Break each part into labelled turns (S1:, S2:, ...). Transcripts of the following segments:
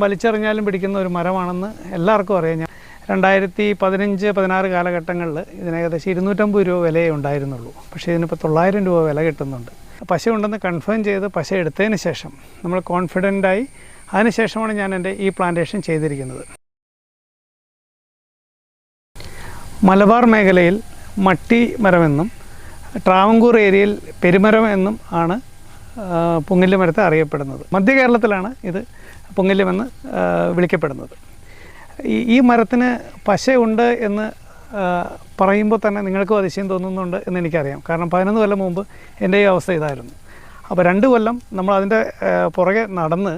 S1: വലിച്ചെറിഞ്ഞാലും പിടിക്കുന്ന ഒരു മരമാണെന്ന് എല്ലാവർക്കും അറിയാം. 2015-16 കാലഘട്ടങ്ങളിൽ ഇതിന് ഏകദേശം 250 രൂപ വിലയേ ഉണ്ടായിരുന്നുള്ളൂ. പക്ഷേ ഇതിനിപ്പോൾ 900 രൂപ വില കിട്ടുന്നുണ്ട്. പശ ഉണ്ടെന്ന് കൺഫേം ചെയ്ത് പശ എടുത്തതിന് ശേഷം നമ്മൾ കോൺഫിഡൻ്റായി അതിനുശേഷമാണ് ഞാൻ എൻ്റെ ഈ പ്ലാന്റേഷൻ ചെയ്തിരിക്കുന്നത്. മലബാർ മേഖലയിൽ മട്ടി മരമെന്നും ട്രാവൻകൂർ ഏരിയയിൽ പെരുമരം എന്നും ആണ് പുങ്ങില്ല് മരത്തെ അറിയപ്പെടുന്നത്. മധ്യ കേരളത്തിലാണ് ഇത് പുങ്ങില്യമെന്ന് വിളിക്കപ്പെടുന്നത്. ഈ മരത്തിന് പശയുണ്ട് എന്ന് പറയുമ്പോൾ തന്നെ നിങ്ങൾക്കും അതിശയം തോന്നുന്നുണ്ട് എന്ന് എനിക്കറിയാം. കാരണം 11 കൊല്ലം മുമ്പ് എൻ്റെ ഈ അവസ്ഥ ഇതായിരുന്നു. അപ്പോൾ 2 കൊല്ലം നമ്മൾ അതിൻ്റെ പുറകെ നടന്ന്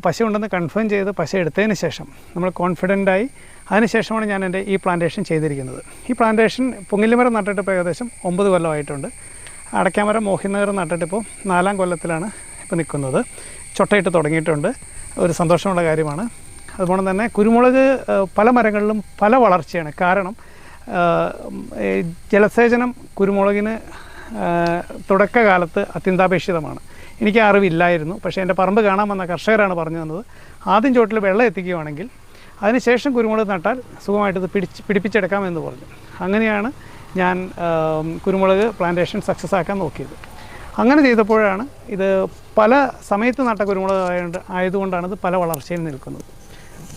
S1: പശയുണ്ടെന്ന് കൺഫേം ചെയ്ത് പശ എടുത്തതിന് ശേഷം നമ്മൾ കോൺഫിഡൻ്റായി അതിനുശേഷമാണ് ഞാൻ എൻ്റെ ഈ പ്ലാന്റേഷൻ ചെയ്തിരിക്കുന്നത്. ഈ പ്ലാന്റേഷൻ പുങ്ങില്യമരം നട്ടിട്ടിപ്പോൾ ഏകദേശം 9 കൊല്ലമായിട്ടുണ്ട്. അടയ്ക്കാമരം മോഹിനഗർ നട്ടിട്ടിപ്പോൾ 4ാം കൊല്ലത്തിലാണ് ഇപ്പോൾ നിൽക്കുന്നത്. ചൊട്ടയിട്ട് തുടങ്ങിയിട്ടുണ്ട്. ഒരു സന്തോഷമുള്ള കാര്യമാണ്. അതുപോലെ തന്നെ കുരുമുളക് പല മരങ്ങളിലും പല വളർച്ചയാണ്. കാരണം ജലസേചനം കുരുമുളകിന് തുടക്കകാലത്ത് അത്യന്താപേക്ഷിതമാണ്. എനിക്ക് അറിവില്ലായിരുന്നു. പക്ഷേ എൻ്റെ പറമ്പ് കാണാൻ വന്ന കർഷകരാണ് പറഞ്ഞു തന്നത്, ആദ്യം ചോട്ടിൽ വെള്ളം എത്തിക്കുകയാണെങ്കിൽ അതിനുശേഷം കുരുമുളക് നട്ടാൽ സുഖമായിട്ട് ഇത് പിടിപ്പിച്ചെടുക്കാമെന്ന് പറഞ്ഞു. അങ്ങനെയാണ് ഞാൻ കുരുമുളക് പ്ലാന്റേഷൻ സക്സസ് ആക്കാൻ നോക്കിയത്. അങ്ങനെ ചെയ്തപ്പോഴാണ് ഇത് പല സമയത്ത് നട്ട കുരുമുളക് ആയതുകൊണ്ടാണ് ഇത് പല വളർച്ചയിൽ നിൽക്കുന്നത്.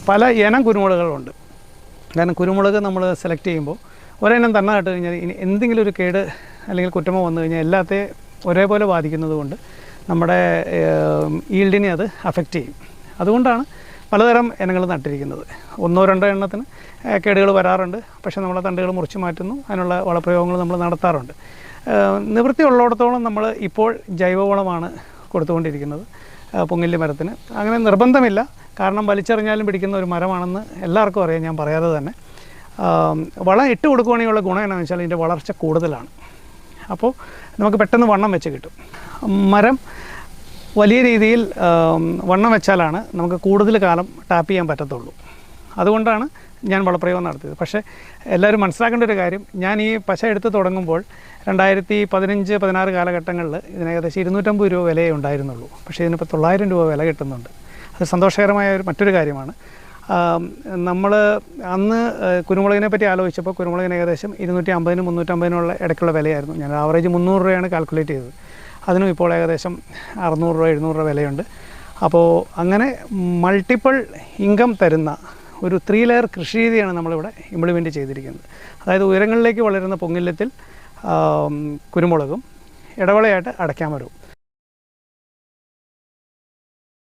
S1: പല ഇനം കുരുമുളകുകളുണ്ട്. കാരണം കുരുമുളക് നമ്മൾ സെലക്ട് ചെയ്യുമ്പോൾ ഒരെണ്ണം തന്നെ നട്ട് കഴിഞ്ഞാൽ ഇനി എന്തെങ്കിലും ഒരു കേട് അല്ലെങ്കിൽ കുറ്റമോ വന്നു കഴിഞ്ഞാൽ എല്ലാത്തെയും ഒരേപോലെ ബാധിക്കുന്നത് കൊണ്ട് നമ്മുടെ ഈൽഡിനെ അത് അഫക്റ്റ് ചെയ്യും. അതുകൊണ്ടാണ് പലതരം ഇനങ്ങൾ നട്ടിരിക്കുന്നത്. 1-2 എണ്ണത്തിന് കേടുകൾ വരാറുണ്ട്. പക്ഷേ നമ്മൾ തണ്ടുകൾ മുറിച്ച് മാറ്റുന്നു. അതിനുള്ള വളപ്രയോഗങ്ങൾ നമ്മൾ നടത്താറുണ്ട്. നിവൃത്തി ഉള്ളിടത്തോളം നമ്മൾ ഇപ്പോൾ ജൈവവളമാണ് കൊടുത്തുകൊണ്ടിരിക്കുന്നത് പുങ്ങില്യ മരത്തിന്. അങ്ങനെ നിർബന്ധമില്ല. കാരണം വലിച്ചെറിഞ്ഞാലും പിടിക്കുന്ന ഒരു മരമാണെന്ന് എല്ലാവർക്കും അറിയാം, ഞാൻ പറയാതെ തന്നെ. വളം ഇട്ട് കൊടുക്കുകയാണെങ്കിലുള്ള ഗുണം എന്താണെന്ന് വെച്ചാൽ ഇതിൻ്റെ വളർച്ച കൂടുതലാണ്. അപ്പോൾ നമുക്ക് പെട്ടെന്ന് വണ്ണം വെച്ച് കിട്ടും. മരം വലിയ രീതിയിൽ വണ്ണം വെച്ചാലാണ് നമുക്ക് കൂടുതൽ കാലം ടാപ്പ് ചെയ്യാൻ പറ്റത്തുള്ളൂ. അതുകൊണ്ടാണ് ഞാൻ വളപ്രയോഗം നടത്തിയത്. പക്ഷേ എല്ലാവരും മനസ്സിലാക്കേണ്ട ഒരു കാര്യം, ഞാൻ ഈ പശ എടുത്ത് തുടങ്ങുമ്പോൾ 2015-16 കാലഘട്ടങ്ങളിൽ ഇതിന് ഏകദേശം 250 രൂപ വിലയേ ഉണ്ടായിരുന്നുള്ളൂ. പക്ഷേ ഇതിനിപ്പോൾ 900 രൂപ വില കിട്ടുന്നുണ്ട്. അത് സന്തോഷകരമായ മറ്റൊരു കാര്യമാണ്. നമ്മൾ അന്ന് കുരുമുളകിനെ പറ്റി ആലോചിച്ചപ്പോൾ കുരുമുളകിന് ഏകദേശം 250-350 ഇടയ്ക്കുള്ള വിലയായിരുന്നു. ഞാൻ ആവറേജ് 300 രൂപയാണ് കാൽക്കുലേറ്റ് ചെയ്തത്. അതിനും ഇപ്പോൾ ഏകദേശം 600 രൂപ 700 രൂപ വിലയുണ്ട്. അപ്പോൾ അങ്ങനെ മൾട്ടിപ്പിൾ ഇൻകം തരുന്ന ഒരു 3 ലെയർ കൃഷി രീതിയാണ് നമ്മളിവിടെ ഇംപ്ലിമെൻറ്റ് ചെയ്തിരിക്കുന്നത്. അതായത് ഉയരങ്ങളിലേക്ക് വളരുന്ന പൊങ്ങില്യത്തിൽ കുരുമുളകും ഇടവേളയായിട്ട് അടയ്ക്കാമരവും.